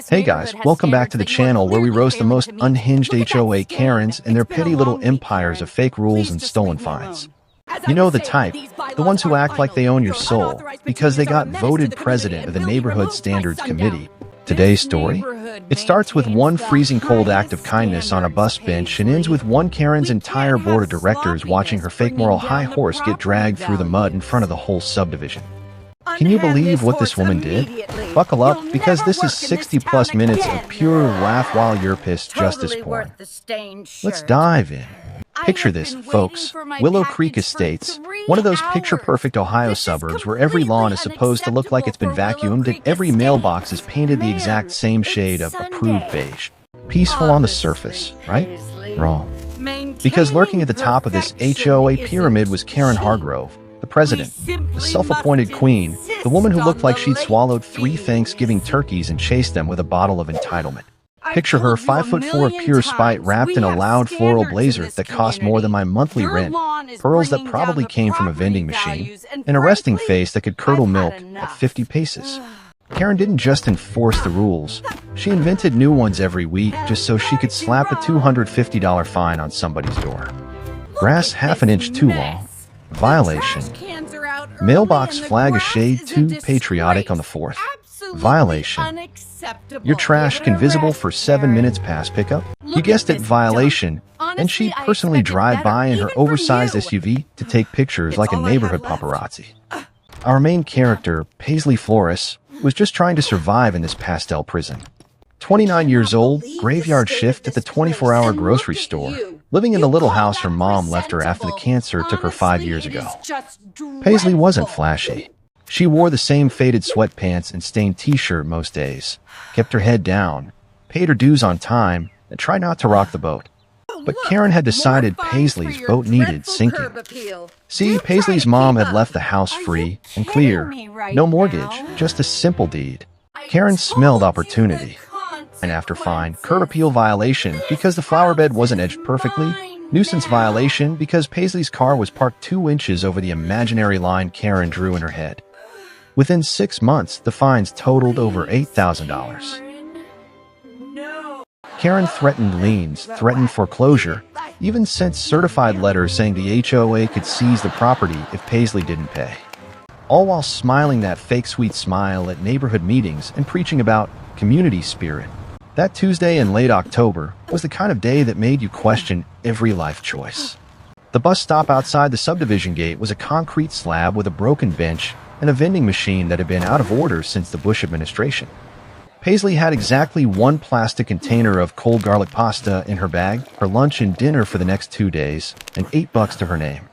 Hey guys, welcome back to the channel where we roast the most unhinged HOA Karens and their petty little empires of fake rules and stolen fines. You know the type, the ones who act like they own your soul because they got voted president of the Neighborhood Standards Committee. Today's story? It starts with one freezing cold act of kindness on a bus bench and ends with one Karen's entire board of directors watching her fake moral high horse get dragged through the mud in front of the whole subdivision. Can you believe what this woman did? Buckle up, because this is 60+ minutes of pure laugh while you're pissed justice porn. Let's dive in. Picture this, folks. Willow Creek Estates, one of those picture-perfect Ohio suburbs where every lawn is supposed to look like it's been vacuumed and every mailbox is painted the exact same shade of approved beige. Peaceful on the surface, right? Wrong. Because lurking at the top of this HOA pyramid was Karen Hargrove, the president, the self-appointed queen, the woman who looked like she'd swallowed 3 Thanksgiving turkeys and chased them with a bottle of entitlement. Picture her 5'4" of pure spite wrapped in a loud floral blazer that cost more than my monthly rent, pearls that probably came from a vending machine, and a resting face that could curdle milk at 50 paces. Karen didn't just enforce the rules, she invented new ones every week just so she could slap a $250 fine on somebody's door. Grass half an inch too long. Violation. Mailbox flag a shade too patriotic on the 4th. Violation. Your trash can visible for 7 minutes past pickup. You guessed it, violation. And she'd personally drive by in her oversized SUV to take pictures like a neighborhood paparazzi. Our main character, Paisley Flores, was just trying to survive in this pastel prison. 29 years old, graveyard shift at the 24-hour grocery store, living in the little house her mom left her after the cancer took her 5 years ago. Paisley wasn't flashy. She wore the same faded sweatpants and stained t-shirt most days, kept her head down, paid her dues on time, and tried not to rock the boat. But Karen had decided Paisley's boat needed sinking. See, Paisley's mom had left the house free and clear. No mortgage, just a simple deed. Karen smelled opportunity. And after fine, curb appeal violation because the flower bed wasn't edged perfectly, nuisance violation because Paisley's car was parked 2 inches over the imaginary line Karen drew in her head. Within 6 months, the fines totaled over $8,000. Karen threatened liens, threatened foreclosure, even sent certified letters saying the HOA could seize the property if Paisley didn't pay. All while smiling that fake sweet smile at neighborhood meetings and preaching about community spirit. That Tuesday in late October was the kind of day that made you question every life choice. The bus stop outside the subdivision gate was a concrete slab with a broken bench and a vending machine that had been out of order since the Bush administration. Paisley had exactly 1 plastic container of cold garlic pasta in her bag, her lunch and dinner for the next 2 days, and $8 to her name.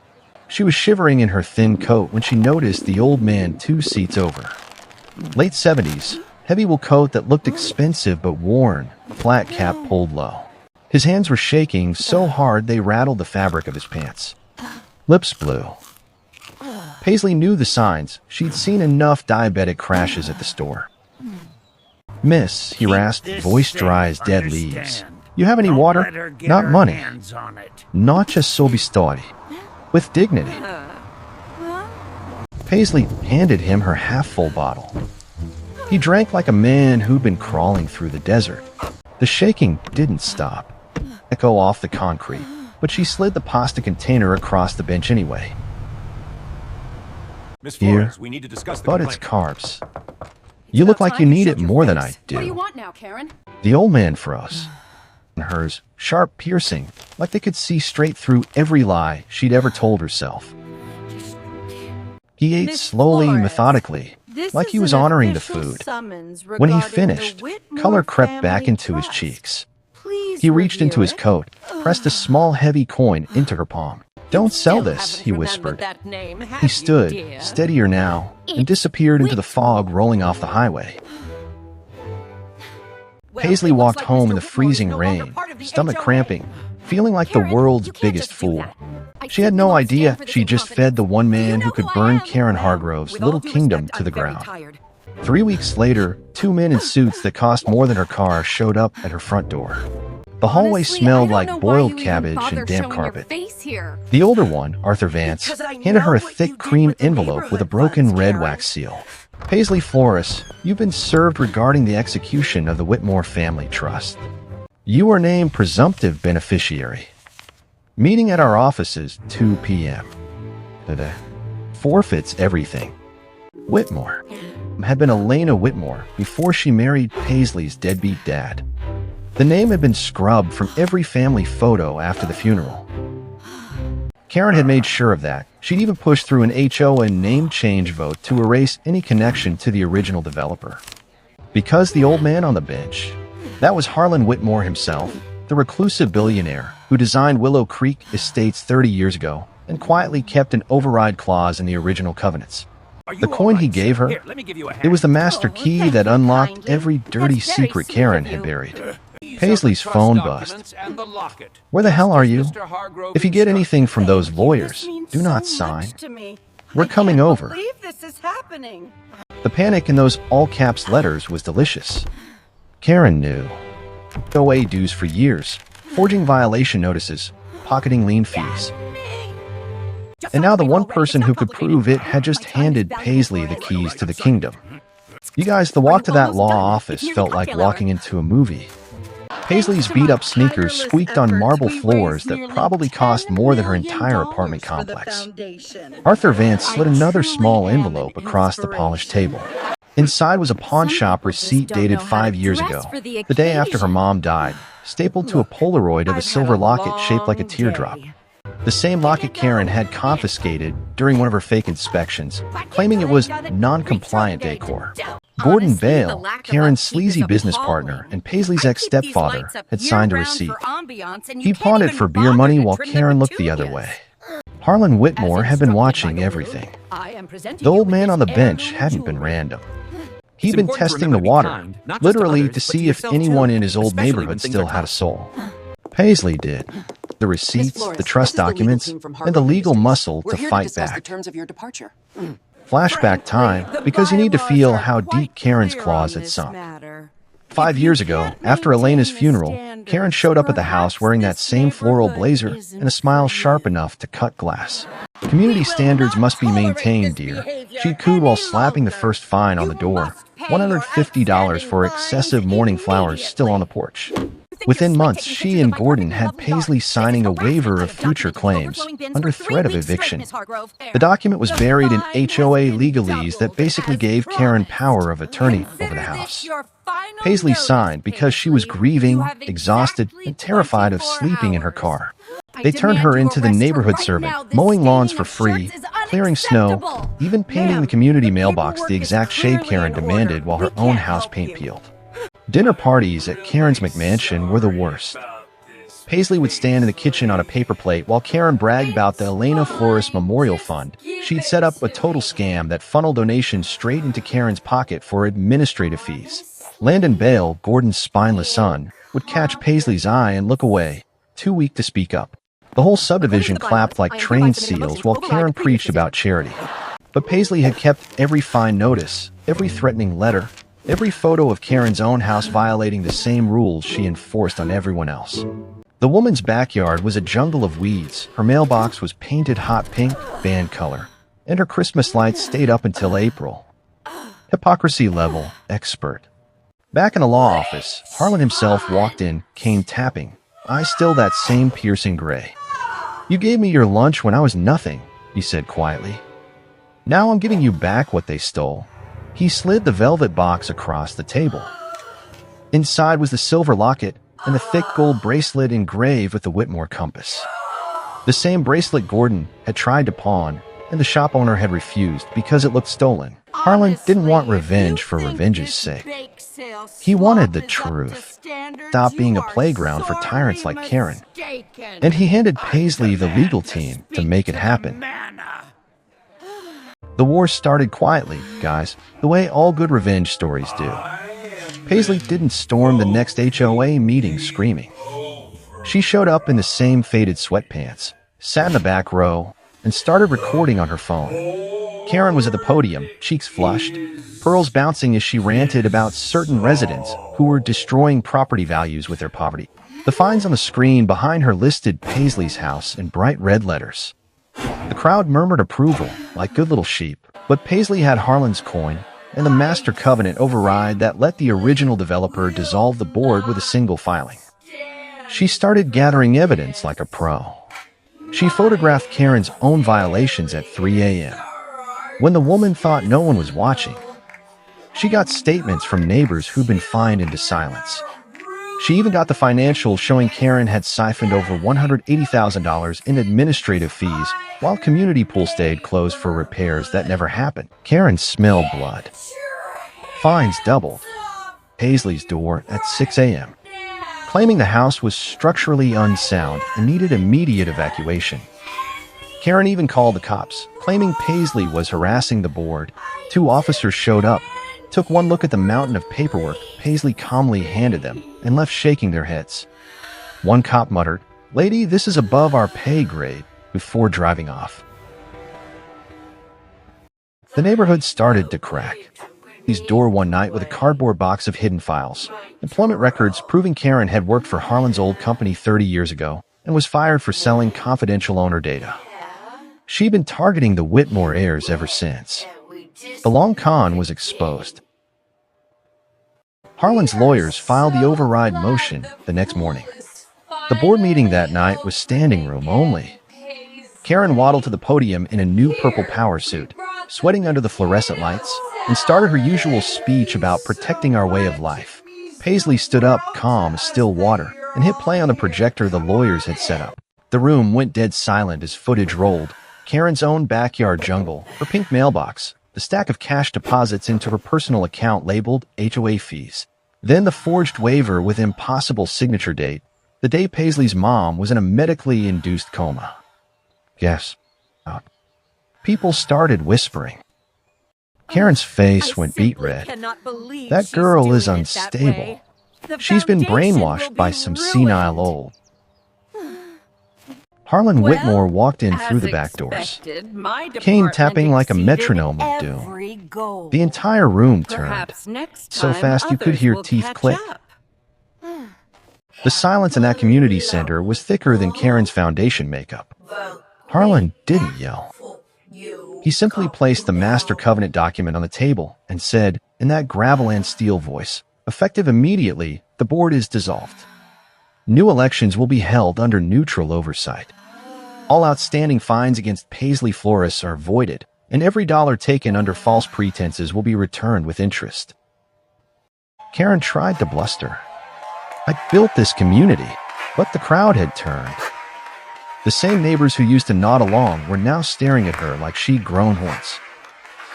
She was shivering in her thin coat when she noticed the old man 2 seats over. Late 70s, heavy wool coat that looked expensive but worn, flat cap pulled low. His hands were shaking so hard they rattled the fabric of his pants. Lips blue. Paisley knew the signs. She'd seen enough diabetic crashes at the store. "Miss," he rasped, voice dry as dead leaves. "You have any water?" "Not money." "Not just sobi story." With dignity. Paisley handed him her half-full bottle. He drank like a man who'd been crawling through the desert. The shaking didn't stop. Echo off the concrete, but she slid the pasta container across the bench anyway. Miss Here, Flores, we need to discuss the but it's complaint. carbs. You look like you need it more than I do. What do you want now, Karen? The old man froze. And hers, sharp, piercing, like they could see straight through every lie she'd ever told herself. He ate slowly, methodically, like he was honoring the food. When he finished, color crept back into his cheeks. He reached into his coat, pressed a small, heavy coin into her palm. "Don't sell this," he whispered. He stood, steadier now, and disappeared into the fog rolling off the highway. Paisley walked home in the freezing rain, stomach cramping, feeling like the world's biggest fool. She had no idea she just fed the one man who could burn Karen Hargrove's little kingdom to the ground. 3 weeks later, 2 men in suits that cost more than her car showed up at her front door. The hallway smelled like boiled cabbage and damp carpet. The older one, Arthur Vance, handed her a thick cream envelope with a broken red wax seal. Paisley Flores, you've been served regarding the execution of the Whitmore Family Trust. You are named presumptive beneficiary. Meeting at our offices 2 p.m. today. Forfeits everything. Whitmore had been Elena Whitmore before she married Paisley's deadbeat dad. The name had been scrubbed from every family photo after the funeral. Karen had made sure of that. She'd even pushed through an HOA name change vote to erase any connection to the original developer. Because the old man on the bench, that was Harlan Whitmore himself, the reclusive billionaire who designed Willow Creek Estates 30 years ago and quietly kept an override clause in the original covenants. The coin he gave her, it was the master key that unlocked every dirty secret Karen had buried. Paisley's phone buzzed. Where the hell are you? If you get anything from those lawyers, do not sign. We're coming over. The panic in those all-caps letters was delicious. Karen knew. HOA dues for years, forging violation notices, pocketing lien fees. And now the one person who could prove it had just handed Paisley the keys to the kingdom. You guys, the walk to that law office felt like walking into a movie. Paisley's beat-up sneakers squeaked on marble floors that probably cost more than her entire apartment complex. Arthur Vance slid another small envelope across the polished table. Inside was a pawn shop receipt dated 5 years ago, the day after her mom died, stapled to a Polaroid of a silver locket shaped like a teardrop. The same locket Karen had confiscated during one of her fake inspections, claiming it was non-compliant decor. Gordon Bale, Karen's sleazy business partner and Paisley's ex-stepfather, had signed a receipt. He pawned it for beer money while Karen looked the other way. Harlan Whitmore had been watching everything. The old man on the bench hadn't been random. He'd been testing the water, literally to see if anyone in his old neighborhood still had a soul. Paisley did. The receipts, the trust documents, and the legal muscle to fight back. Flashback time, because you need to feel how deep Karen's claws had sunk. 5 years ago, after Elena's funeral, Karen showed up at the house wearing that same floral blazer and a smile sharp enough to cut glass. Community standards must be maintained, dear. She cooed while slapping the first fine on the door. $150 for excessive morning flowers still on the porch. Within months, she and Gordon had Paisley signing a waiver of future claims under threat of eviction. The document was buried in HOA legalese that basically gave Karen power of attorney over the house. Paisley signed because she was grieving, exhausted, and terrified of sleeping in her car. They turned her into the neighborhood servant, mowing lawns for free, clearing snow, even painting the community mailbox the exact shade Karen demanded while her own house paint peeled. Dinner parties at Karen's McMansion were the worst. Paisley would stand in the kitchen on a paper plate while Karen bragged about the Elena Flores Memorial Fund. She'd set up a total scam that funneled donations straight into Karen's pocket for administrative fees. Landon Bale, Gordon's spineless son, would catch Paisley's eye and look away, too weak to speak up. The whole subdivision clapped like trained seals while Karen preached about charity. But Paisley had kept every fine notice, every threatening letter, every photo of Karen's own house violating the same rules she enforced on everyone else. The woman's backyard was a jungle of weeds, her mailbox was painted hot pink, band color, and her Christmas lights stayed up until April. Hypocrisy level, expert. Back in the law office, Harlan himself walked in, cane tapping, eyes still that same piercing gray. "You gave me your lunch when I was nothing," he said quietly. "Now I'm giving you back what they stole." He slid the velvet box across the table. Inside was the silver locket and the thick gold bracelet engraved with the Whitmore compass. The same bracelet Gordon had tried to pawn, and the shop owner had refused because it looked stolen. Harlan didn't want revenge for revenge's sake. He wanted the truth. Stop being a playground for tyrants like Karen. And he handed Paisley the legal team to make it happen. The war started quietly, guys, the way all good revenge stories do. Paisley didn't storm the next HOA meeting screaming. She showed up in the same faded sweatpants, sat in the back row, and started recording on her phone. Karen was at the podium, cheeks flushed, pearls bouncing as she ranted about certain residents who were destroying property values with their poverty. The fines on the screen behind her listed Paisley's house in bright red letters. The crowd murmured approval, like good little sheep, but Paisley had Harlan's coin, and the master covenant override that let the original developer dissolve the board with a single filing. She started gathering evidence like a pro. She photographed Karen's own violations at 3 a.m. when the woman thought no one was watching. She got statements from neighbors who'd been fined into silence. She even got the financials showing Karen had siphoned over $180,000 in administrative fees while community pool stayed closed for repairs that never happened. Karen smelled blood. Fines doubled. Paisley's door at 6 a.m. claiming the house was structurally unsound and needed immediate evacuation. Karen even called the cops, claiming Paisley was harassing the board. 2 officers showed up, took one look at the mountain of paperwork Paisley calmly handed them, and left shaking their heads. One cop muttered, "Lady, this is above our pay grade," before driving off. The neighborhood started to crack. His door one night with a cardboard box of hidden files, employment records proving Karen had worked for Harlan's old company 30 years ago and was fired for selling confidential owner data. She'd been targeting the Whitmore heirs ever since. The long con was exposed. Harlan's lawyers filed the override motion the next morning. The board meeting that night was standing room only. Karen waddled to the podium in a new purple power suit, sweating under the fluorescent lights, and started her usual speech about protecting our way of life. Paisley stood up, calm as still water, and hit play on the projector the lawyers had set up. The room went dead silent as footage rolled. Karen's own backyard jungle, her pink mailbox, the stack of cash deposits into her personal account labeled HOA fees. Then the forged waiver with impossible signature date, the day Paisley's mom was in a medically induced coma. Guess out. People started whispering. Karen's face went beet red. That girl is unstable. She's been brainwashed by some senile old. Harlan Whitmore walked in through the back doors, cane tapping like a metronome of doom. The entire room turned, so fast you could hear teeth click. The silence in that community center was thicker than Karen's foundation makeup. Harlan didn't yell. He simply placed the master covenant document on the table and said, in that gravel and steel voice, effective immediately, the board is dissolved. New elections will be held under neutral oversight. All outstanding fines against Paisley florists are voided, and every dollar taken under false pretenses will be returned with interest. Karen tried to bluster. I built this community, but the crowd had turned. The same neighbors who used to nod along were now staring at her like she'd grown horns.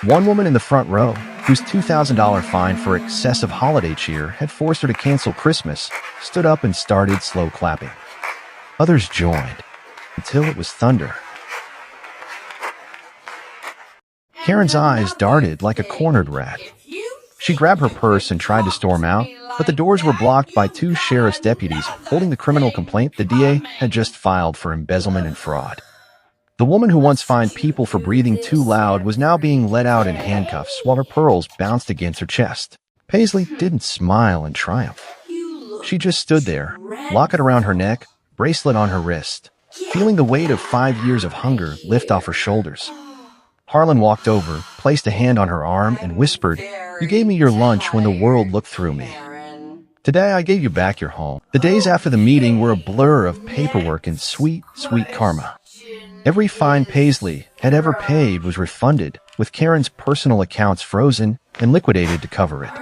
One woman in the front row, whose $2,000 fine for excessive holiday cheer had forced her to cancel Christmas, stood up and started slow clapping. Others joined, until it was thunder. Karen's eyes darted like a cornered rat. She grabbed her purse and tried to storm out, but the doors were blocked by 2 sheriff's deputies holding the criminal complaint the DA had just filed for embezzlement and fraud. The woman who once fined people for breathing too loud was now being led out in handcuffs while her pearls bounced against her chest. Paisley didn't smile in triumph. She just stood there, locket around her neck, bracelet on her wrist, feeling the weight of 5 years of hunger lift off her shoulders. Harlan walked over, placed a hand on her arm, and whispered, "You gave me your lunch when the world looked through me. Today I gave you back your home." The days after the meeting were a blur of paperwork and sweet, sweet karma. Every fine Paisley had ever paid was refunded, with Karen's personal accounts frozen and liquidated to cover it.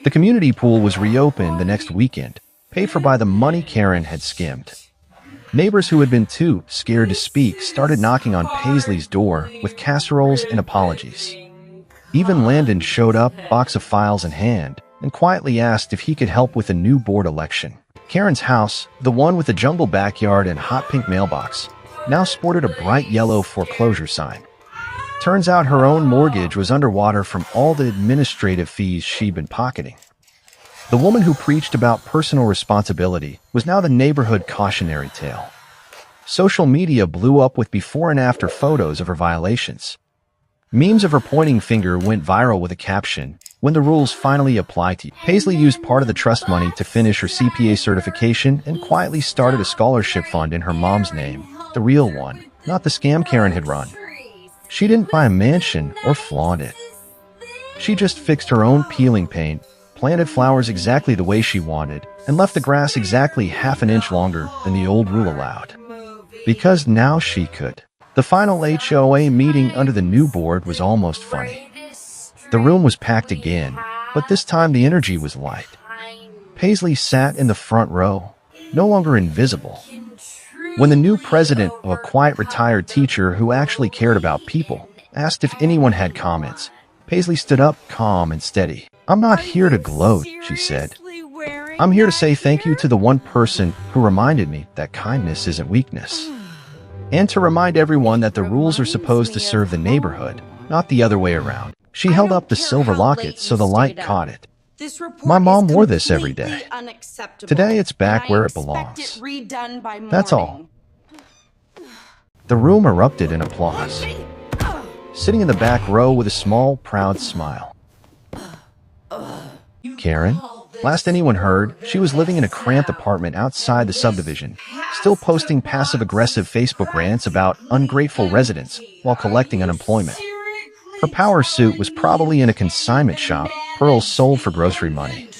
The community pool was reopened the next weekend, paid for by the money Karen had skimmed. Neighbors who had been too scared to speak started knocking on Paisley's door with casseroles and apologies. Even Landon showed up, box of files in hand, and quietly asked if he could help with a new board election. Karen's house, the one with the jungle backyard and hot pink mailbox, now sported a bright yellow foreclosure sign. Turns out her own mortgage was underwater from all the administrative fees she'd been pocketing. The woman who preached about personal responsibility was now the neighborhood cautionary tale. Social media blew up with before and after photos of her violations. Memes of her pointing finger went viral with a caption, "When the rules finally apply to you." Paisley used part of the trust money to finish her CPA certification and quietly started a scholarship fund in her mom's name, the real one, not the scam Karen had run. She didn't buy a mansion or flaunt it. She just fixed her own peeling paint, planted flowers exactly the way she wanted, and left the grass exactly half an inch longer than the old rule allowed. Because now she could. The final HOA meeting under the new board was almost funny. The room was packed again, but this time the energy was light. Paisley sat in the front row, no longer invisible. When the new president, a quiet retired teacher who actually cared about people, asked if anyone had comments, Paisley stood up, calm and steady. "I'm not here to gloat," she said. "I'm here to say thank you to the one person who reminded me that kindness isn't weakness. And to remind everyone that the rules are supposed to serve the neighborhood, not the other way around." She held up the silver locket so the light caught it. "My mom wore this every day. Today it's back where it belongs. That's all." The room erupted in applause. Sitting in the back row with a small, proud smile. Karen? Last anyone heard, she was living in a cramped apartment outside the subdivision, still posting passive-aggressive Facebook rants about ungrateful residents while collecting unemployment. Her power suit was probably in a consignment shop, pearls sold for grocery money.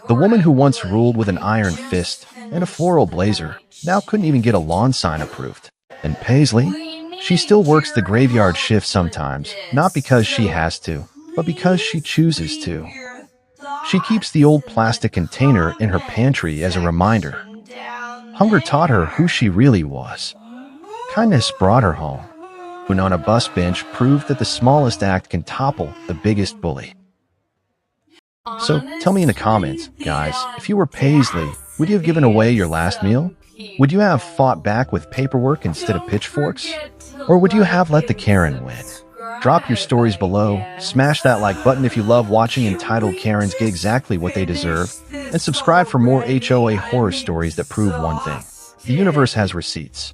The woman who once ruled with an iron fist and a floral blazer now couldn't even get a lawn sign approved. And Paisley? She still works the graveyard shift sometimes, not because she has to, but because she chooses to. She keeps the old plastic container in her pantry as a reminder. Hunger taught her who she really was. Kindness brought her home. When on a bus bench proved that the smallest act can topple the biggest bully. So tell me in the comments, guys, if you were Paisley, would you have given away your last meal? Would you have fought back with paperwork instead of pitchforks? Or would you have let the Karen win? Drop your stories below, smash that like button if you love watching entitled Karens get exactly what they deserve, and subscribe for more HOA horror stories that prove one thing: the universe has receipts.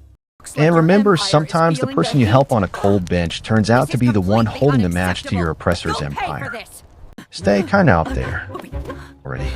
And remember, sometimes the person you help on a cold bench turns out to be the one holding the match to your oppressor's empire. Stay kinda out there. Already.